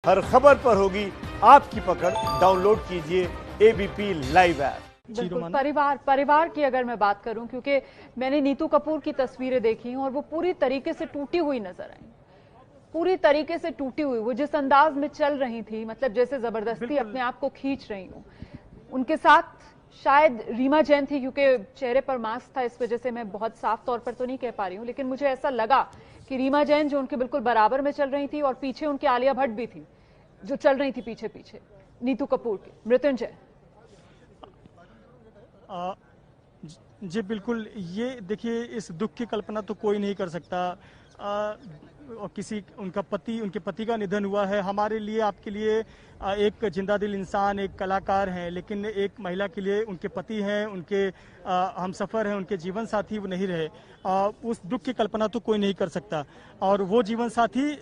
हर खबर पर होगी आपकी पकड़। डाउनलोड कीजिए एबीपी लाइव ऐप। बिल्कुल। परिवार की अगर मैं बात करूं, क्योंकि मैंने नीतू कपूर की तस्वीरें देखी और वो पूरी तरीके से टूटी हुई नजर आई, पूरी तरीके से टूटी हुई। वो जिस अंदाज में चल रही थी, मतलब जैसे जबरदस्ती अपने आप को खींच रही हूं। उनके साथ शायद रीमा जैन थी, क्योंकि चेहरे पर मास्क था, इस वजह से मैं बहुत साफ तौर पर तो नहीं कह पा रही हूं, लेकिन मुझे ऐसा लगा कि रीमा जैन जो उनके बिल्कुल बराबर में चल रही थी, और पीछे उनके आलिया भट्ट भी थी जो चल रही थी पीछे पीछे नीतू कपूर की। मृत्युंजय जी बिल्कुल, ये देखिए, इस दुख की कल्पना तो कोई नहीं कर सकता। और उनके पति का निधन हुआ है। हमारे लिए, आपके लिए एक जिंदा दिल इंसान, एक कलाकार हैं, लेकिन एक महिला के लिए उनके पति हैं, उनके हमसफर हैं, उनके जीवन साथी वो नहीं रहे। उस दुख की कल्पना तो कोई नहीं कर सकता। और वो जीवन साथी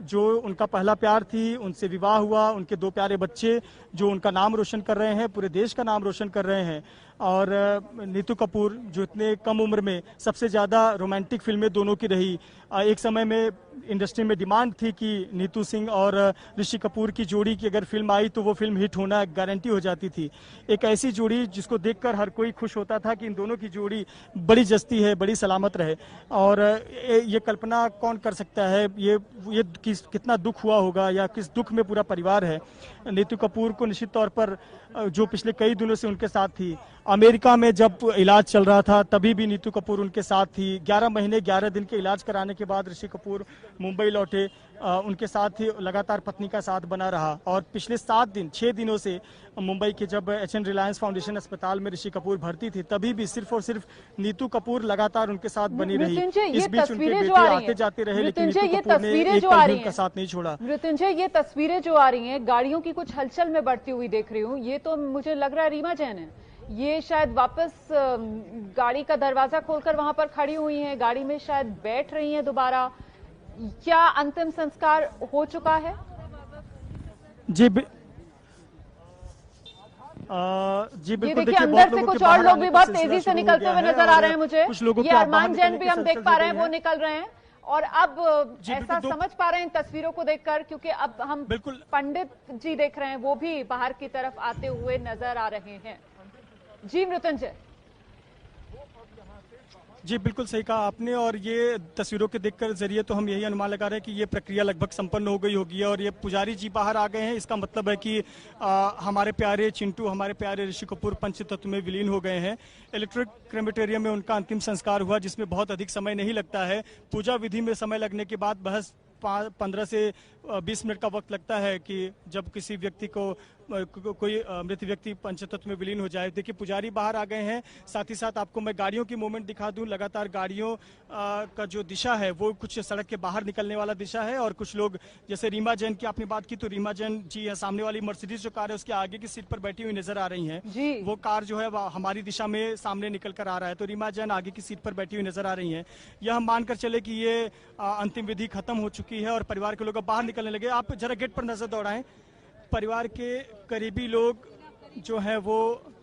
जो उनका पहला प्यार थी, उनसे विवाह हुआ, उनके 2 प्यारे बच्चे जो उनका नाम रोशन कर रहे हैं, पूरे देश का नाम रोशन कर रहे हैं। और नीतू कपूर जो इतने कम उम्र में सबसे ज़्यादा रोमांटिक फिल्में दोनों की रही। एक समय में इंडस्ट्री में डिमांड थी कि नीतू सिंह और ऋषि कपूर की जोड़ी की अगर फिल्म आई तो वो फिल्म हिट होना गारंटी हो जाती थी। एक ऐसी जोड़ी जिसको देखकर हर कोई खुश होता था कि इन दोनों की जोड़ी बड़ी जस्ती है, बड़ी सलामत रहे। और ये कल्पना कौन कर सकता है, ये कितना दुख हुआ होगा, या किस दुख में पूरा परिवार है। नीतू कपूर को निश्चित तौर पर, जो पिछले कई दिनों से उनके साथ थी, अमेरिका में जब इलाज चल रहा था तभी भी नीतू कपूर उनके साथ थी। 11 महीने 11 दिन के इलाज कराने के बाद ऋषि कपूर मुंबई लौटे, उनके साथ ही लगातार पत्नी का साथ बना रहा। और पिछले 6 दिनों से मुंबई के जब एचएन रिलायंस फाउंडेशन अस्पताल में ऋषि कपूर भर्ती थी, तभी भी सिर्फ और सिर्फ नीतू कपूर लगातार उनके साथ बनी रही। इस बीच उनके बेटे आते जाते रहे, लेकिन नीतू कपूर ने एक पल भी उनका साथ नहीं छोड़ा। मृत्युंजय, ये तस्वीरें जो आ रही हैं, गाड़ियों की कुछ हलचल में बढ़ती हुई देख रही हूँ। ये तो मुझे लग रहा है रीमा जैन है। ये शायद वापस गाड़ी का दरवाजा खोलकर वहां पर खड़ी हुई हैं, गाड़ी में शायद बैठ रही हैं दोबारा। क्या अंतिम संस्कार हो चुका है? जी बिल्कुल। देखिए, अंदर से कुछ और लोग भी बहुत तेजी से निकलते हुए नजर आ रहे हैं मुझे। ये अरमान जैन भी हम देख पा रहे हैं, वो निकल रहे हैं। और अब ऐसा समझ पा रहे हैं इन तस्वीरों को देखकर, क्योंकि अब हम पंडित जी देख रहे हैं, वो भी बाहर की तरफ आते हुए नजर आ रहे हैं। जी मृत्युंजय। जी बिल्कुल सही कहा आपने। और ये तस्वीरों के देखकर जरिए तो हम यही अनुमान लगा रहे हैं कि ये प्रक्रिया लगभग संपन्न हो गई होगी। और ये पुजारी जी बाहर आ गए हैं, इसका मतलब है कि हमारे प्यारे चिंटू, हमारे प्यारे ऋषि कपूर पंचतत्व में विलीन हो गए हैं। इलेक्ट्रिक क्रेमेटोरियम में उनका अंतिम संस्कार हुआ, जिसमें बहुत अधिक समय नहीं लगता है। पूजा विधि में समय लगने के बाद बहस 15 से 20 मिनट का वक्त लगता है कि जब किसी व्यक्ति को कोई मृत व्यक्ति पंचतत्व में विलीन हो जाए। देखिए, पुजारी बाहर आ गए हैं। साथ ही साथ आपको मैं गाड़ियों की मूवमेंट दिखा दूं। लगातार गाड़ियों का जो दिशा है वो कुछ सड़क के बाहर निकलने वाला दिशा है। और कुछ लोग, जैसे रीमा जैन की आपने बात की, तो रीमा जैन जी है, सामने वाली मर्सिडीज जो कार है उसके आगे की सीट पर बैठी हुई नजर आ रही है। वो कार जो है हमारी दिशा में सामने निकल कर आ रहा है, तो रीमा जैन आगे की सीट पर बैठी हुई नजर आ रही है। यह हम मानकर चले कि ये अंतिम विधि खत्म हो चुकी है और परिवार के लोग बाहर निकलने लगे। आप जरा गेट पर नजर दौड़ाएं। परिवार के करीबी लोग जो है वो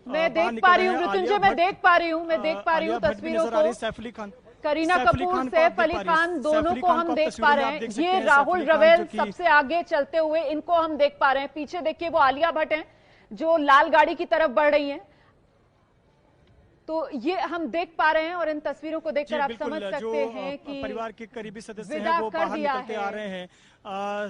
मैं देख पा रही हूँ मृत्युंजय, मैं देख पा रही हूँ तस्वीरों को। सैफ अली खान, करीना कपूर, सैफ अली खान, दोनों को हम देख पा रहे हैं। ये राहुल रवेल सबसे आगे चलते हुए, इनको हम देख पा रहे हैं। पीछे देखिए, वो आलिया भट्ट हैं जो लाल गाड़ी की तरफ बढ़ रही हैं। तो ये हम देख पा रहे हैं, और इन तस्वीरों को देखकर आप समझ सकते हैं कि परिवार के करीबी सदस्य हैं वो बाहर निकलते आ रहे हैं।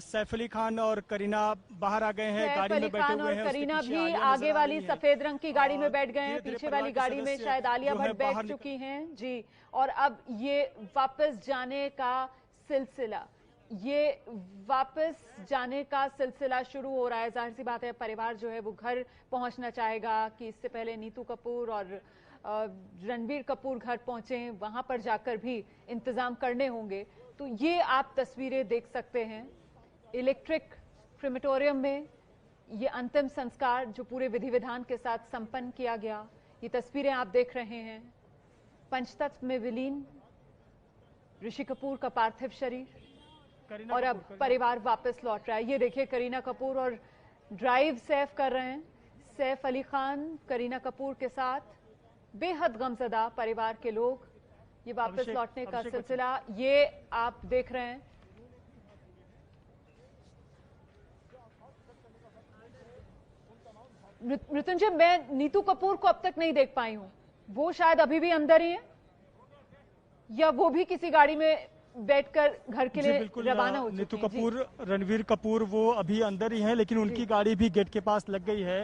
सैफ अली खान और करीना बाहर आ गए हैं, गाड़ी में बैठे हुए हैं। करीना भी आगे वाली सफेद रंग की गाड़ी में बैठ गए हैं, पीछे वाली गाड़ी में शायद आलिया भट्ट बैठ चुकी हैं जी। और अब ये वापस जाने का सिलसिला, शुरू हो रहा है। जाहिर सी बात है, परिवार जो है वो घर पहुंचना चाहेगा कि इससे पहले नीतू कपूर और रणबीर कपूर घर पहुंचे, वहां पर जाकर भी इंतजाम करने होंगे। तो ये आप तस्वीरें देख सकते हैं इलेक्ट्रिक क्रेमेटोरियम में, ये अंतिम संस्कार जो पूरे विधि विधान के साथ संपन्न किया गया। ये तस्वीरें आप देख रहे हैं, पंचतत्व में विलीन ऋषि कपूर का पार्थिव शरीर, और अब परिवार वापस लौट रहा है। ये देखिए, करीना कपूर और ड्राइव सैफ कर रहे हैं। सैफ अली खान करीना कपूर के साथ, बेहद गमजदा परिवार के लोग। ये वापस लौटने का सिलसिला ये आप देख रहे हैं। मृत्युंजय, मैं नीतू कपूर को अब तक नहीं देख पाई हूँ, वो शायद अभी भी अंदर ही है या वो भी किसी गाड़ी में बैठकर घर के लिए रवाना हो चुकी हैं? नीतू कपूर, रणवीर कपूर वो अभी अंदर ही हैं, लेकिन उनकी गाड़ी भी गेट के पास लग गई है।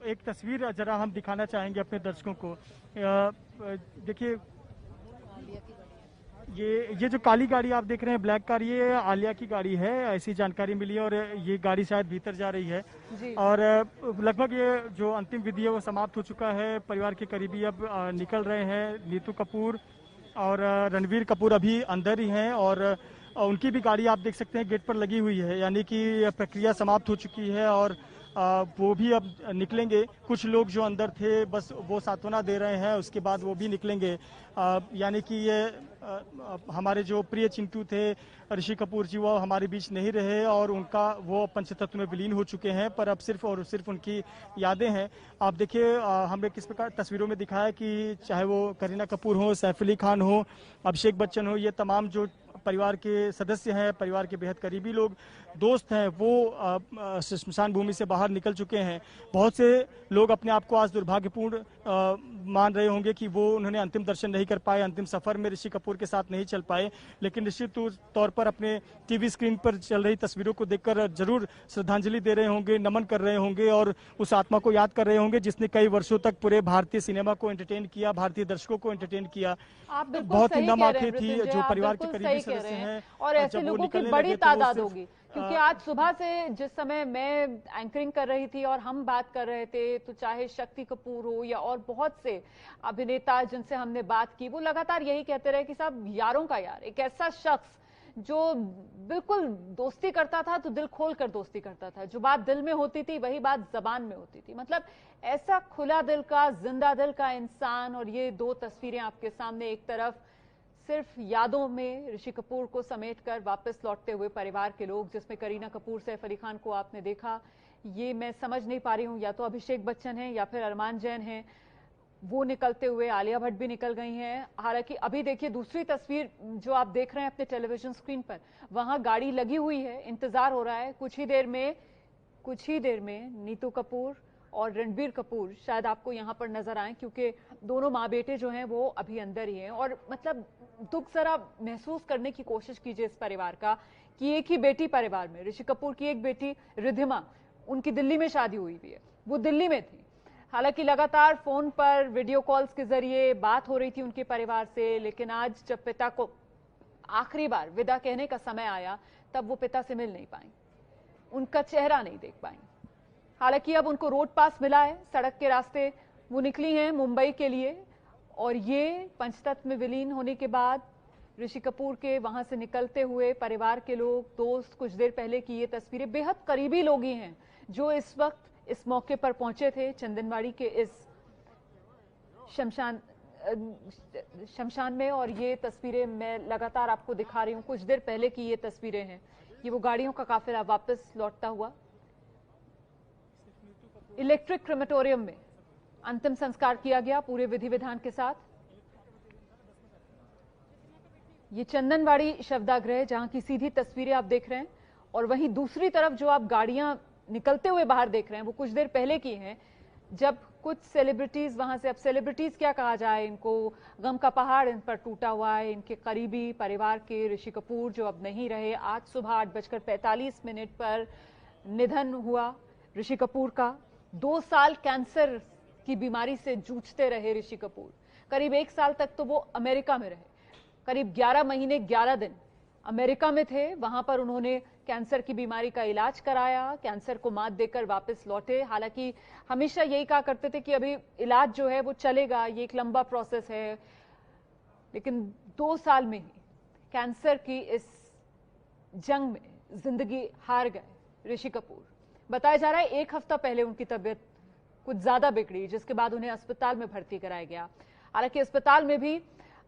एक तस्वीर जरा हम दिखाना चाहेंगे अपने दर्शकों को। देखिए, ये जो काली गाड़ी आप देख रहे हैं, ब्लैक कार, ये आलिया की गाड़ी है, ऐसी जानकारी मिली है। और ये गाड़ी शायद भीतर जा रही है और लगभग ये जो अंतिम विधि है वो समाप्त हो चुका है। परिवार के करीबी अब निकल रहे हैं। नीतू कपूर और रणवीर कपूर अभी अंदर ही हैं और उनकी भी गाड़ी आप देख सकते हैं गेट पर लगी हुई है, यानी कि प्रक्रिया समाप्त हो चुकी है और वो भी अब निकलेंगे। कुछ लोग जो अंदर थे बस वो सांत्वना दे रहे हैं, उसके बाद वो भी निकलेंगे। यानी कि ये हमारे जो प्रिय चिंटू थे ऋषि कपूर जी, वो हमारे बीच नहीं रहे और उनका वो पंचतत्व में विलीन हो चुके हैं, पर अब सिर्फ और सिर्फ उनकी यादें हैं। आप देखिए, हमने किस प्रकार तस्वीरों में दिखाया कि चाहे वो करीना कपूर हो, सैफ अली खान हो, अभिषेक बच्चन हो, ये तमाम जो परिवार के सदस्य हैं, परिवार के बेहद करीबी लोग, दोस्त हैं, वो श्मशान भूमि से बाहर निकल चुके हैं। बहुत से लोग अपने आप को आज दुर्भाग्यपूर्ण मान रहे होंगे कि वो उन्होंने अंतिम दर्शन नहीं कर पाए, अंतिम सफर में ऋषि कपूर के साथ नहीं चल पाए, लेकिन निश्चित तौर पर अपने टीवी स्क्रीन पर चल रही तस्वीरों को देखकर जरूर श्रद्धांजलि दे रहे होंगे, नमन कर रहे होंगे और उस आत्मा को याद कर रहे होंगे जिसने कई वर्षों तक पूरे भारतीय सिनेमा को एंटरटेन किया, भारतीय दर्शकों को एंटरटेन किया। बहुत ही नम आंखें थी जो परिवार के करीबी सदस्य हैं और ऐसे लोगों की बड़ी तादाद होगी, क्योंकि आज सुबह से जिस समय मैं एंकरिंग कर रही थी और हम बात कर रहे थे, तो चाहे शक्ति कपूर हो या और बहुत से अभिनेता जिनसे हमने बात की, वो लगातार यही कहते रहे कि साहब यारों का यार, एक ऐसा शख्स जो बिल्कुल दोस्ती करता था तो दिल खोल कर दोस्ती करता था, जो बात दिल में होती थी वही बात जबान में होती थी। मतलब ऐसा खुला दिल का, जिंदा दिल का इंसान। और ये दो तस्वीरें आपके सामने, एक तरफ सिर्फ यादों में ऋषि कपूर को समेटकर वापस लौटते हुए परिवार के लोग, जिसमें करीना कपूर, सैफ अली खान को आपने देखा। ये मैं समझ नहीं पा रही हूं, या तो अभिषेक बच्चन है या फिर अरमान जैन है, वो निकलते हुए, आलिया भट्ट भी निकल गई हैं। हालांकि अभी देखिए दूसरी तस्वीर जो आप देख रहे हैं अपने टेलीविजन स्क्रीन पर, वहां गाड़ी लगी हुई है, इंतजार हो रहा है। कुछ ही देर में नीतू कपूर और रणबीर कपूर शायद आपको यहां पर नजर आए, क्योंकि दोनों माँ बेटे जो हैं वो अभी अंदर ही हैं। और मतलब दुख जरा महसूस करने की कोशिश कीजिए इस परिवार का कि एक ही बेटी परिवार में, ऋषि कपूर की एक बेटी रिद्धिमा, उनकी दिल्ली में शादी हुई है, वो दिल्ली में थी। हालांकि लगातार फोन पर, वीडियो कॉल्स के जरिए बात हो रही थी उनके परिवार से, लेकिन आज जब पिता को आखिरी बार विदा कहने का समय आया, तब वो पिता से मिल नहीं पाई, उनका चेहरा नहीं देख पाई। हालांकि अब उनको रोड पास मिला है, सड़क के रास्ते वो निकली हैं मुंबई के लिए। और ये पंचतत्व में विलीन होने के बाद ऋषि कपूर के वहां से निकलते हुए परिवार के लोग, दोस्त, कुछ देर पहले की ये तस्वीरें, बेहद करीबी लोग ही हैं जो इस वक्त इस मौके पर पहुंचे थे चंदनवाड़ी के इस शमशान में। और ये तस्वीरें मैं लगातार आपको दिखा रही हूं, कुछ देर पहले की ये तस्वीरें हैं। ये वो गाड़ियों का काफिला वापस लौटता हुआ। इलेक्ट्रिक क्रेमेटोरियम में अंतिम संस्कार किया गया पूरे विधि विधान के साथ। ये चंदनवाड़ी शवदागृह जहां की सीधी तस्वीरें आप देख रहे हैं, और वहीं दूसरी तरफ जो आप गाड़ियां निकलते हुए बाहर देख रहे हैं वो कुछ देर पहले की हैं, जब कुछ सेलिब्रिटीज वहां से, अब सेलिब्रिटीज क्या कहा जाए इनको, गम का पहाड़ इन पर टूटा हुआ है। इनके करीबी परिवार के ऋषि कपूर जो अब नहीं रहे, आज सुबह 8:45 पर निधन हुआ ऋषि कपूर का। 2 साल कैंसर की बीमारी से जूझते रहे ऋषि कपूर। करीब 1 साल तक तो वो अमेरिका में रहे, करीब 11 महीने 11 दिन अमेरिका में थे। वहां पर उन्होंने कैंसर की बीमारी का इलाज कराया, कैंसर को मात देकर वापस लौटे। हालांकि हमेशा यही कहा करते थे कि अभी इलाज जो है वो चलेगा, ये एक लंबा प्रोसेस है, लेकिन 2 साल में ही कैंसर की इस जंग में जिंदगी हार गए ऋषि कपूर। बताया जा रहा है 1 हफ्ता पहले उनकी तबीयत कुछ ज्यादा बिगड़ी, जिसके बाद उन्हें अस्पताल में भर्ती कराया गया। हालांकि अस्पताल में भी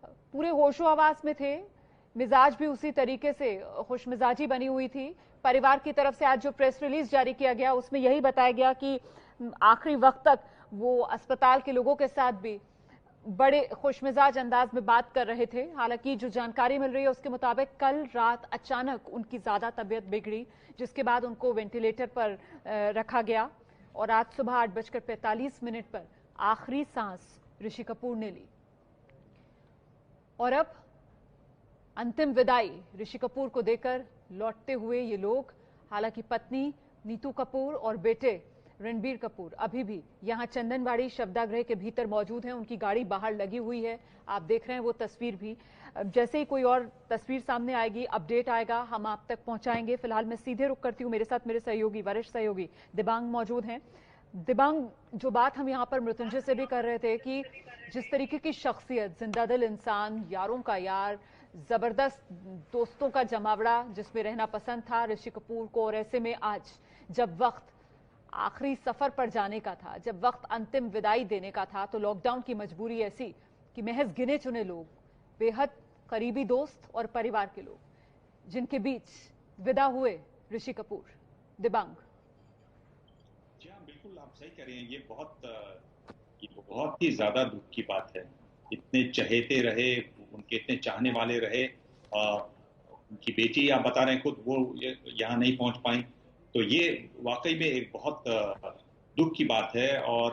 पूरे होशो हवास में थे, मिजाज भी उसी तरीके से खुशमिजाजी बनी हुई थी। परिवार की तरफ से आज जो प्रेस रिलीज जारी किया गया उसमें यही बताया गया कि आखिरी वक्त तक वो अस्पताल के लोगों के साथ भी बड़े खुशमिजाज अंदाज में बात कर रहे थे। हालांकि जो जानकारी मिल रही है उसके मुताबिक कल रात अचानक उनकी ज्यादा तबीयत बिगड़ी, जिसके बाद उनको वेंटिलेटर पर रखा गया और आज सुबह 8:45 पर आखिरी सांस ऋषि कपूर ने ली। और अब अंतिम विदाई ऋषि कपूर को देकर लौटते हुए ये लोग, हालांकि पत्नी नीतू कपूर और बेटे रणबीर कपूर अभी भी यहां चंदनबाड़ी शवदागृह के भीतर मौजूद हैं। उनकी गाड़ी बाहर लगी हुई है, आप देख रहे हैं वो तस्वीर भी। जैसे ही कोई और तस्वीर सामने आएगी, अपडेट आएगा, हम आप तक पहुंचाएंगे। फिलहाल मैं सीधे रुक करती हूँ, मेरे साथ मेरे सहयोगी, वरिष्ठ सहयोगी दिबांग मौजूद हैं। दिबांग, जो बात हम यहाँ पर मृत्युंजय से भी कर रहे थे कि जिस तरीके की शख्सियत, जिंदादिल इंसान, यारों का यार, जबरदस्त दोस्तों का जमावड़ा जिसमें रहना पसंद था ऋषि कपूर को, और ऐसे में आज जब वक्त आखिरी सफर पर जाने का था, जब वक्त अंतिम विदाई देने का था, तो लॉकडाउन की मजबूरी ऐसी कि महज गिने चुने लोग, बेहद करीबी दोस्त और परिवार के लोग, जिनके बीच विदा हुए ऋषि कपूर। दिबांग। जी हाँ, बिल्कुल आप सही कह रहे हैं। ये बहुत ही ज्यादा दुख की बात है। इतने चहेते रहे, उनके इतने चाहने वाले रहे, उनकी बेटी आप बता रहे हैं खुद, वो यहाँ नहीं पहुंच पाई। तो ये वाकई में एक बहुत दुख की बात है। और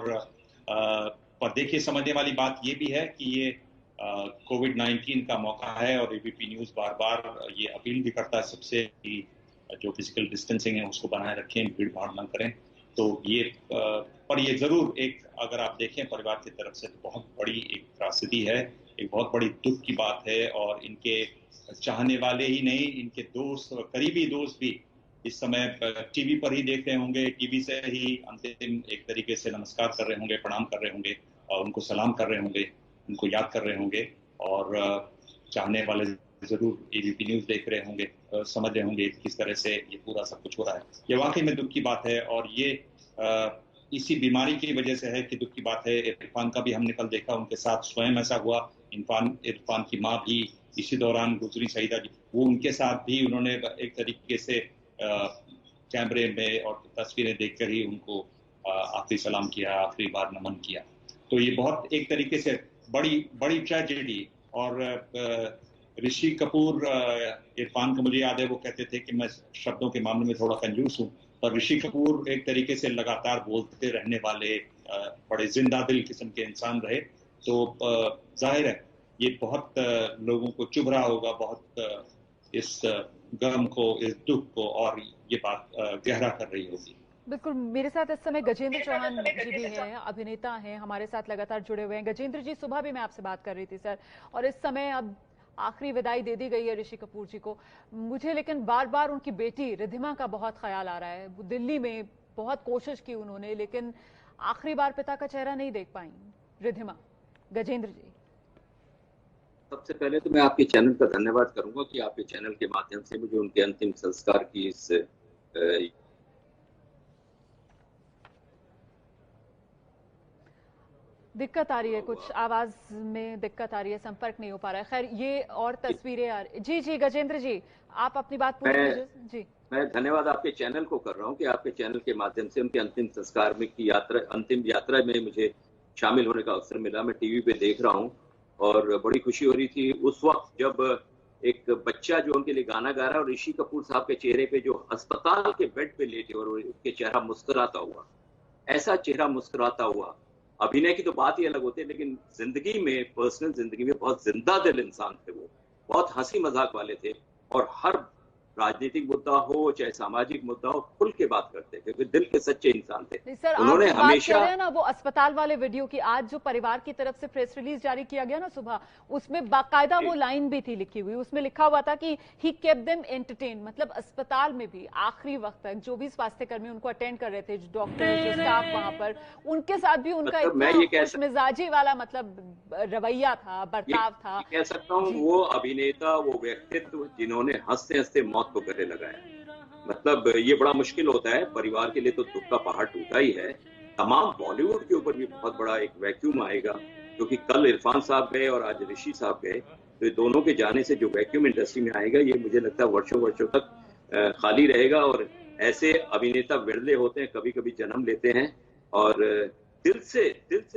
पर देखिए, समझने वाली बात ये भी है कि ये कोविड-19 का मौका है और एबीपी न्यूज बार बार ये अपील भी करता है सबसे कि जो फिजिकल डिस्टेंसिंग है उसको बनाए रखें, भीड़ भाड़ न करें। तो ये पर ये जरूर एक, अगर आप देखें परिवार की तरफ से, तो बहुत बड़ी एक त्रासदी है, एक बहुत बड़ी दुख की बात है। और इनके चाहने वाले ही नहीं, इनके दोस्त और करीबी दोस्त भी इस समय टीवी पर ही देख रहे होंगे, टीवी से ही अंतिम एक तरीके से नमस्कार कर रहे होंगे, प्रणाम कर रहे होंगे, और उनको सलाम कर रहे होंगे, उनको याद कर रहे होंगे। और चाहने वाले जरूर एबीपी न्यूज देख रहे होंगे, समझ रहे होंगे किस तरह से ये पूरा सब कुछ हो रहा है। ये वाकई में दुख की बात है। और ये इसी बीमारी की वजह से है कि दुख की बात है। इरफान का भी हमने कल देखा, उनके साथ स्वयं ऐसा हुआ। इरफान की माँ भी इसी दौरान गुजरी, सईदा जी, वो उनके साथ भी उन्होंने एक तरीके से कैमरे में और तस्वीरें देखकर ही उनको आखिरी सलाम किया, आखिरी बार नमन किया। तो ये बहुत एक तरीके से बड़ी ट्रेजेडी। और ऋषि कपूर, इरफान को मुझे याद है वो कहते थे कि मैं शब्दों के मामले में थोड़ा कंजूस हूँ, पर ऋषि कपूर एक तरीके से लगातार बोलते रहने वाले बड़े जिंदा दिल किस्म के इंसान रहे। तो जाहिर है ये बहुत लोगों को चुभ रहा होगा, बहुत इस गम को, इस दुख को, और ये बात गहरा कर रही होगी। बिल्कुल, मेरे साथ इस समय गजेंद्र चौहान जी भी हैं, अभिनेता हैं, हमारे साथ लगातार जुड़े हुए हैं। गजेंद्र जी, सुबह भी मैं आपसे बात कर रही थी सर, और इस समय अब आखिरी विदाई दे दी गई है ऋषि कपूर जी को। मुझे लेकिन बार बार उनकी बेटी रिद्धिमा का बहुत ख्याल आ रहा है। दिल्ली में बहुत कोशिश की उन्होंने, लेकिन आखिरी बार पिता का चेहरा नहीं देख पाई रिद्धिमा। गजेंद्र जी, सबसे पहले तो मैं आपके चैनल का धन्यवाद करूंगा कि आपके चैनल के माध्यम से मुझे उनके अंतिम संस्कार की इस दिक्कत आ रही है, कुछ आवाज में दिक्कत आ रही है, संपर्क नहीं हो पा रहा है। खैर, ये और तस्वीरें आ रही। जी गजेंद्र जी, आप अपनी बात पूरी कीजिए। जी, मैं धन्यवाद आपके चैनल को कर रहा हूं कि आपके चैनल के माध्यम से उनके अंतिम संस्कार में की अंतिम यात्रा में मुझे शामिल होने का अवसर मिला। मैं टीवी पे देख रहा हूं और बड़ी खुशी हो रही थी उस वक्त जब एक बच्चा जो उनके लिए गाना गा रहा है और ऋषि कपूर साहब के चेहरे पे जो अस्पताल के बेड पे लेटे और उसके चेहरा मुस्कुराता हुआ, ऐसा चेहरा मुस्कुराता हुआ। अभिनय की तो बात ही अलग होती है, लेकिन जिंदगी में, पर्सनल जिंदगी में बहुत जिंदा दिल इंसान थे वो, बहुत हंसी मजाक वाले थे, और हर राजनीतिक मुद्दा हो चाहे सामाजिक मुद्दा हो खुल के बात करते थे, क्योंकि दिल के सच्चे इंसान थे। सर, उन्होंने आप हमेशा बात कर रहे हैं ना वो अस्पताल वाले वीडियो की, आज जो परिवार की तरफ से प्रेस रिलीज जारी किया गया ना सुबह, उसमें बाकायदा वो लाइन भी थी लिखी हुई, उसमें लिखा हुआ था कि ही केप्ट देम एंटरटेन, मतलब अस्पताल में भी आखिरी वक्त तक जो भी स्वास्थ्य कर्मी उनको अटेंड कर रहे थे, जो डॉक्टर, जो स्टाफ वहां पर, उनके साथ भी उनका इतना खुशमिजाजी वाला मतलब रवैया था, बर्ताव था। कह सकता हूँ वो अभिनेता, वो व्यक्तित्व जिन्होंने हंसते हंसते मौत को गले लगाया। मतलब ये बड़ा मुश्किल होता है, परिवार के लिए तो दुख का पहाड़ टूटा ही है, तमाम बॉलीवुड के ऊपर भी बहुत बड़ा एक वैक्यूम आएगा, क्योंकि कल इरफान साहब गए और आज ऋषि साहब गए, तो ये दोनों के जाने से जो वैक्यूम इंडस्ट्री में आएगा, ये मुझे लगता है वर्षों तक खाली रहेगा। और ऐसे अभिनेता विरले होते हैं, कभी कभी जन्म लेते हैं और दिल से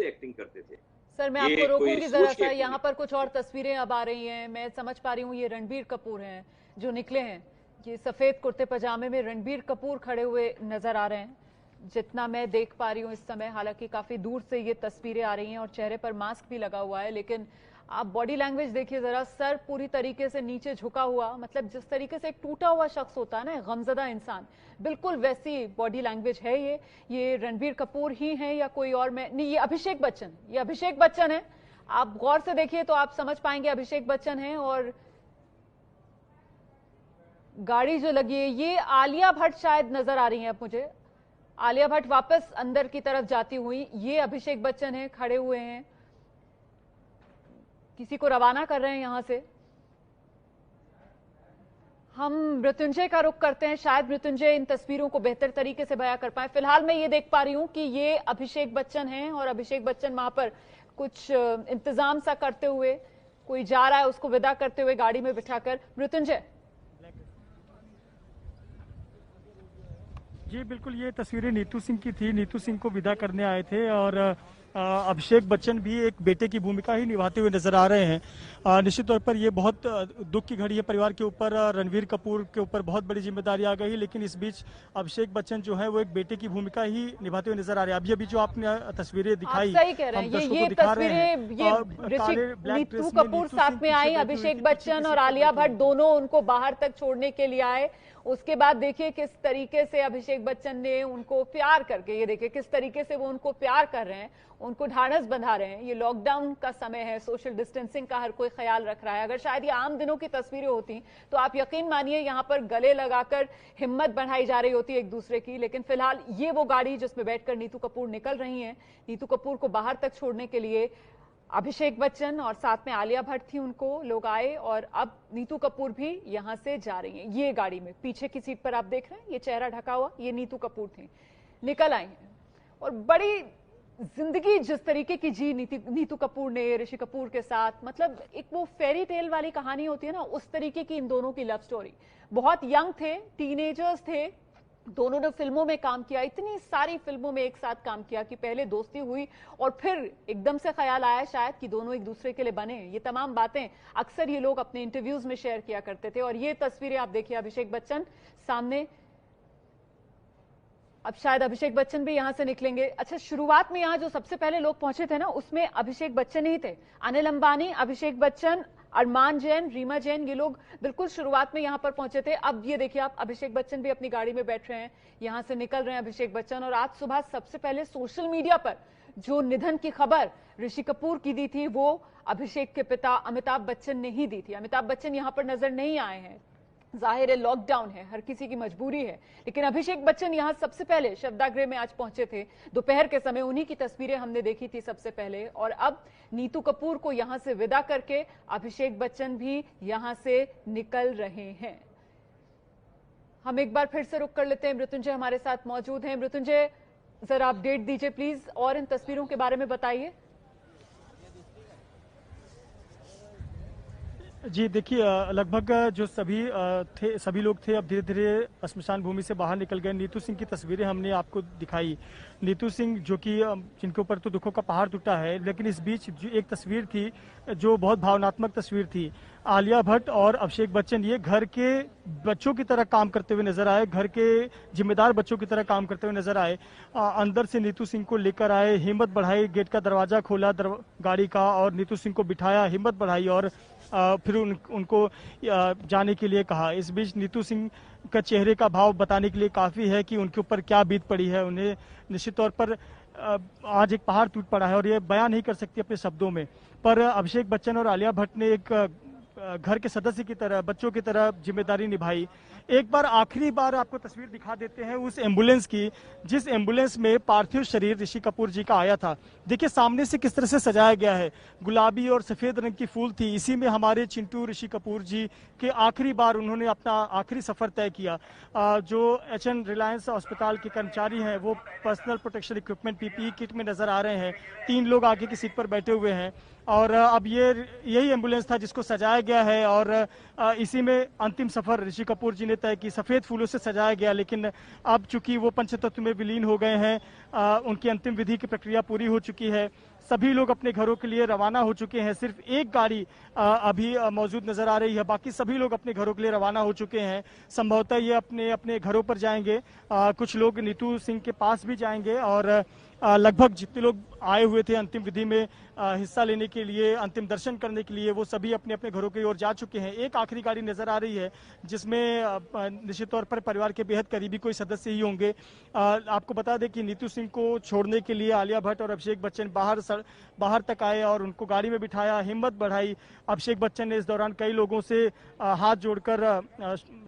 एक्टिंग करते थे। सर, मैं आपको रोकूंगी जरा सा, यहाँ पर कुछ और तस्वीरें अब आ रही हैं, मैं समझ पा रही हूँ ये रणबीर कपूर हैं जो निकले हैं, ये सफेद कुर्ते पजामे में रणबीर कपूर खड़े हुए नजर आ रहे हैं। जितना मैं देख पा रही हूँ इस समय, हालांकि काफी दूर से ये तस्वीरें आ रही हैं और चेहरे पर मास्क भी लगा हुआ है, लेकिन आप बॉडी लैंग्वेज देखिए जरा, सर पूरी तरीके से नीचे झुका हुआ, मतलब जिस तरीके से एक टूटा हुआ शख्स होता है ना, गमजदा इंसान, बिल्कुल वैसी बॉडी लैंग्वेज है ये रणबीर कपूर ही है या कोई और? मैं नहीं, ये अभिषेक बच्चन है। आप गौर से देखिए तो आप समझ पाएंगे अभिषेक बच्चन है। और गाड़ी जो लगी है ये आलिया भट्ट शायद नजर आ रही है मुझे, आलिया भट्ट वापस अंदर की तरफ जाती हुई। ये अभिषेक बच्चन है, खड़े हुए हैं, किसी को रवाना कर रहे हैं यहां से। हम मृत्युंजय का रुख करते हैं, शायद मृत्युंजय इन तस्वीरों को बेहतर तरीके से बयां कर पाए। फिलहाल मैं ये देख पा रही हूं कि ये अभिषेक बच्चन हैं और अभिषेक बच्चन वहां पर कुछ इंतजाम सा करते हुए, कोई जा रहा है उसको विदा करते हुए गाड़ी में बिठाकर। मृत्युंजय जी बिल्कुल, ये तस्वीरें नीतू सिंह की थी। नीतू सिंह को विदा करने आए थे और अभिषेक बच्चन भी एक बेटे की भूमिका ही निभाते हुए नजर आ रहे हैं। निश्चित तौर पर ये बहुत दुख की घड़ी है परिवार के ऊपर, रणबीर कपूर के ऊपर बहुत बड़ी जिम्मेदारी आ गई, लेकिन इस बीच अभिषेक बच्चन जो है वो एक बेटे की भूमिका ही निभाते हुए नजर आ रहे हैं। अभी जो आपने तस्वीरें दिखाई, सही कह रहे हैं, ये तस्वीरें नीतू कपूर साथ में आई, अभिषेक बच्चन और आलिया भट्ट दोनों उनको बाहर तक छोड़ने के लिए आए। उसके बाद देखिए किस तरीके से अभिषेक बच्चन ने उनको प्यार करके, ये देखिए किस तरीके से वो उनको प्यार कर रहे हैं, उनको ढाढ़स बंधा रहे हैं। ये लॉकडाउन का समय है, सोशल डिस्टेंसिंग का हर कोई ख्याल रख रहा है। अगर शायद ये आम दिनों की तस्वीरें होती तो आप यकीन मानिए यहाँ पर गले लगाकर हिम्मत बढ़ाई जा रही होती एक दूसरे की। लेकिन फिलहाल ये वो गाड़ी जिसमें बैठकर नीतू कपूर निकल रही हैं, नीतू कपूर को बाहर तक छोड़ने के लिए अभिषेक बच्चन और साथ में आलिया भट्ट थी, उनको लोग आए और अब नीतू कपूर भी यहां से जा रही हैं। ये गाड़ी में पीछे की सीट पर आप देख रहे हैं, ये चेहरा ढका हुआ, ये नीतू कपूर थी, निकल आई हैं। और बड़ी जिंदगी जिस तरीके की जी नीतू कपूर ने ऋषि कपूर के साथ, मतलब एक वो फेरी टेल वाली कहानी होती है ना, उस तरीके की इन दोनों की लव स्टोरी। बहुत यंग थे, टीनेजर्स थे, दोनों ने फिल्मों में काम किया, इतनी सारी फिल्मों में एक साथ काम किया कि पहले दोस्ती हुई और फिर एकदम से ख्याल आया शायद कि दोनों एक दूसरे के लिए बने। ये तमाम बातें अक्सर ये लोग अपने इंटरव्यूज में शेयर किया करते थे। और ये तस्वीरें आप देखिए, अभिषेक बच्चन सामने, अब शायद अभिषेक बच्चन भी यहां से निकलेंगे। अच्छा, शुरुआत में यहां जो सबसे पहले लोग पहुंचे थे ना, उसमें अभिषेक बच्चन ही थे, अनिल अंबानी, अभिषेक बच्चन, अरमान जैन, रीमा जैन, ये लोग बिल्कुल शुरुआत में यहां पर पहुंचे थे। अब ये देखिए आप, अभिषेक बच्चन भी अपनी गाड़ी में बैठ रहे हैं, यहां से निकल रहे हैं अभिषेक बच्चन। और आज सुबह सबसे पहले सोशल मीडिया पर जो निधन की खबर ऋषि कपूर की दी थी, वो अभिषेक के पिता अमिताभ बच्चन ने ही दी थी। अमिताभ बच्चन यहां पर नजर नहीं आए हैं, जाहिर है लॉकडाउन है, हर किसी की मजबूरी है, लेकिन अभिषेक बच्चन यहां सबसे पहले शवदाह में आज पहुंचे थे दोपहर के समय। उन्हीं की तस्वीरें हमने देखी थी सबसे पहले। और अब नीतू कपूर को यहां से विदा करके अभिषेक बच्चन भी यहां से निकल रहे हैं। हम एक बार फिर से रुक कर लेते हैं, मृत्युंजय हमारे साथ मौजूद हैं। मृत्युंजय, जरा अपडेट दीजिए प्लीज और इन तस्वीरों के बारे में बताइए। जी देखिए, लगभग जो सभी लोग थे अब धीरे धीरे स्मशान भूमि से बाहर निकल गए। नीतू सिंह की तस्वीरें हमने आपको दिखाई, नीतू सिंह जो कि जिनके ऊपर तो दुखों का पहाड़ टूटा है, लेकिन इस बीच जो एक तस्वीर थी जो बहुत भावनात्मक तस्वीर थी, आलिया भट्ट और अभिषेक बच्चन ये घर के बच्चों की तरह काम करते हुए नजर आए, घर के जिम्मेदार बच्चों की तरह काम करते हुए नजर आए। अंदर से नीतू सिंह को लेकर आए, हिम्मत बढ़ाई, गेट का दरवाजा खोला गाड़ी का और नीतू सिंह को बिठाया, हिम्मत बढ़ाई और फिर उनको जाने के लिए कहा। इस बीच नीतू सिंह का चेहरे का भाव बताने के लिए काफी है कि उनके ऊपर क्या बीत पड़ी है। उन्हें निश्चित तौर पर आज एक पहाड़ टूट पड़ा है और ये बयान नहीं कर सकती अपने शब्दों में। पर अभिषेक बच्चन और आलिया भट्ट ने एक घर के सदस्य की तरह, बच्चों की तरह जिम्मेदारी निभाई। एक बार आखिरी बार आपको तस्वीर दिखा देते हैं उस एम्बुलेंस की, जिस एम्बुलेंस में पार्थिव शरीर ऋषि कपूर जी का आया था। देखिए सामने से किस तरह से सजाया गया है, गुलाबी और सफेद रंग की फूल थी। इसी में हमारे चिंटू ऋषि कपूर जी के आखिरी बार उन्होंने अपना आखिरी सफर तय किया। जो HN रिलायंस अस्पताल के कर्मचारी हैं वो personal protection equipment PPE kit में नजर आ रहे हैं। 3 लोग आगे की सीट पर बैठे हुए हैं और अब यही एम्बुलेंस था जिसको सजाया गया है और इसी में अंतिम सफर ऋषि कपूर जी ने तय की। सफेद फूलों से सजाया गया, लेकिन अब चूंकि वो पंचतत्व में विलीन हो गए हैं, उनकी अंतिम विधि की प्रक्रिया पूरी हो चुकी है। सभी लोग अपने घरों के लिए रवाना हो चुके हैं। सिर्फ एक गाड़ी अभी मौजूद नजर आ रही है, बाकी सभी लोग अपने घरों के लिए रवाना हो चुके हैं। संभवतः ये अपने अपने घरों पर जाएंगे, कुछ लोग नीतू सिंह के पास भी जाएंगे और लगभग जितने लोग आए हुए थे अंतिम विधि में हिस्सा लेने के लिए, अंतिम दर्शन करने के लिए, वो सभी अपने अपने घरों की ओर जा चुके हैं। एक आखिरी गाड़ी नजर आ रही है जिसमें निश्चित तौर पर परिवार के बेहद करीबी कोई सदस्य ही होंगे। आपको बता दें कि नीतू सिंह को छोड़ने के लिए आलिया भट्ट और अभिषेक बच्चन बाहर तक आए और उनको गाड़ी में बिठाया, हिम्मत बढ़ाई। अभिषेक बच्चन ने इस दौरान कई लोगों से हाथ जोड़कर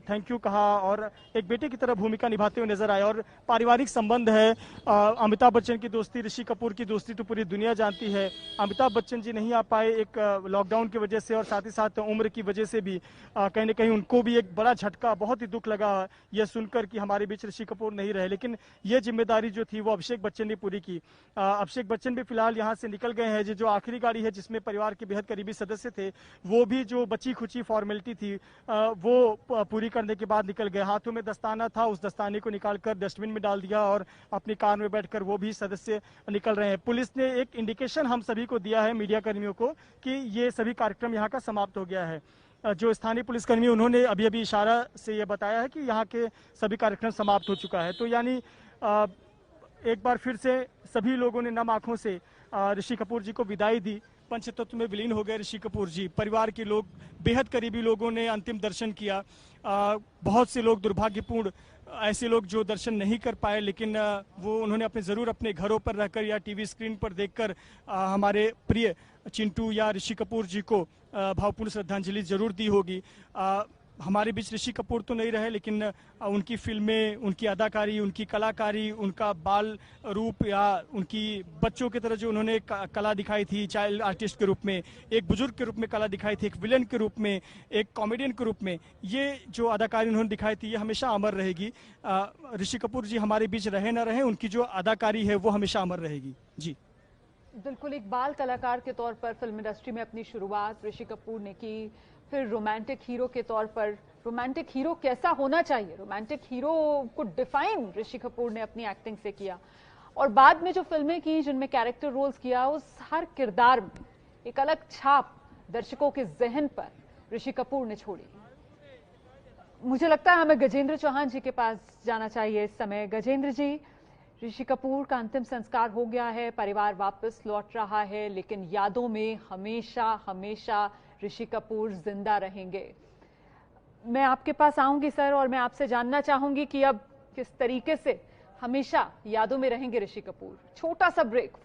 थैंक यू कहा और एक बेटे की तरह भूमिका निभाते हुए नजर आए। और पारिवारिक संबंध है, अमिताभ बच्चन की दोस्ती, ऋषि कपूर की दोस्ती तो पूरी दुनिया जानती है। अमिताभ बच्चन जी नहीं आ पाए एक लॉकडाउन की वजह से और साथ ही साथ उम्र की वजह से भी कहीं ना कहीं उनको भी एक बड़ा झटका, बहुत ही दुख लगा यह सुनकर कि हमारे बीच ऋषि कपूर नहीं रहे। लेकिन यह जिम्मेदारी जो थी वो अभिषेक बच्चन ने पूरी की। अभिषेक बच्चन भी फिलहाल यहाँ से निकल गए हैं। जो आखिरी गाड़ी है जिसमें परिवार के बेहद करीबी सदस्य थे, वो भी जो बची खुची फॉर्मेलिटी थी वो पूरी करने के बाद निकल गए। हाथों में दस्ताना था, उस दस्ताने को निकालकर डस्टबिन में डाल दिया और अपनी कार में बैठकर वो भी सदस्य निकल रहे हैं। पुलिस ने एक इंडिकेशन हम सभी को दिया है, मीडिया कर्मियों को, कि ये सभी कार्यक्रम यहाँ का समाप्त हो गया है। जो स्थानीय पुलिसकर्मी उन्होंने अभी अभी इशारा से ये बताया है कि यहाँ के सभी कार्यक्रम समाप्त हो चुका है। तो यानी एक बार फिर से सभी लोगों ने नम आंखों से ऋषि कपूर जी को विदाई दी। पंचतत्व में विलीन हो गए ऋषि कपूर जी। परिवार के लोग, बेहद करीबी लोगों ने अंतिम दर्शन किया। बहुत से लोग दुर्भाग्यपूर्ण ऐसे लोग जो दर्शन नहीं कर पाए, लेकिन वो उन्होंने ज़रूर अपने घरों पर रहकर या टीवी स्क्रीन पर देखकर हमारे प्रिय चिंटू या ऋषि कपूर जी को भावपूर्ण श्रद्धांजलि जरूर दी होगी। हमारे बीच ऋषि कपूर तो नहीं रहे, लेकिन उनकी फिल्में, उनकी अदाकारी, उनकी कलाकारी, उनका बाल रूप या उनकी बच्चों की तरह जो उन्होंने कला दिखाई थी, चाइल्ड आर्टिस्ट के रूप में, एक बुजुर्ग के रूप में कला दिखाई थी, एक विलेन के रूप में, एक कॉमेडियन के रूप में, ये जो अदाकारी उन्होंने दिखाई थी ये हमेशा अमर रहेगी। ऋषि कपूर जी हमारे बीच रहे ना रहे, उनकी जो अदाकारी है वो हमेशा अमर रहेगी। जी बिल्कुल, एक बाल कलाकार के तौर पर फिल्म इंडस्ट्री में अपनी शुरुआत ऋषि कपूर ने की, फिर रोमांटिक हीरो के तौर पर, रोमांटिक हीरो कैसा होना चाहिए, रोमांटिक हीरो को डिफाइन ऋषि कपूर ने अपनी एक्टिंग से किया। और बाद में जो फिल्में की जिनमें कैरेक्टर रोल्स किया, उस हर किरदार में एक अलग छाप दर्शकों के जहन पर ऋषि कपूर ने छोड़ी। मुझे लगता है हमें गजेंद्र चौहान जी के पास जाना चाहिए इस समय। गजेंद्र जी, ऋषि कपूर का अंतिम संस्कार हो गया है, परिवार वापस लौट रहा है, लेकिन यादों में हमेशा हमेशा ऋषि कपूर जिंदा रहेंगे। मैं आपके पास आऊंगी सर, और मैं आपसे जानना चाहूंगी कि अब किस तरीके से हमेशा यादों में रहेंगे ऋषि कपूर। छोटा सा ब्रेक।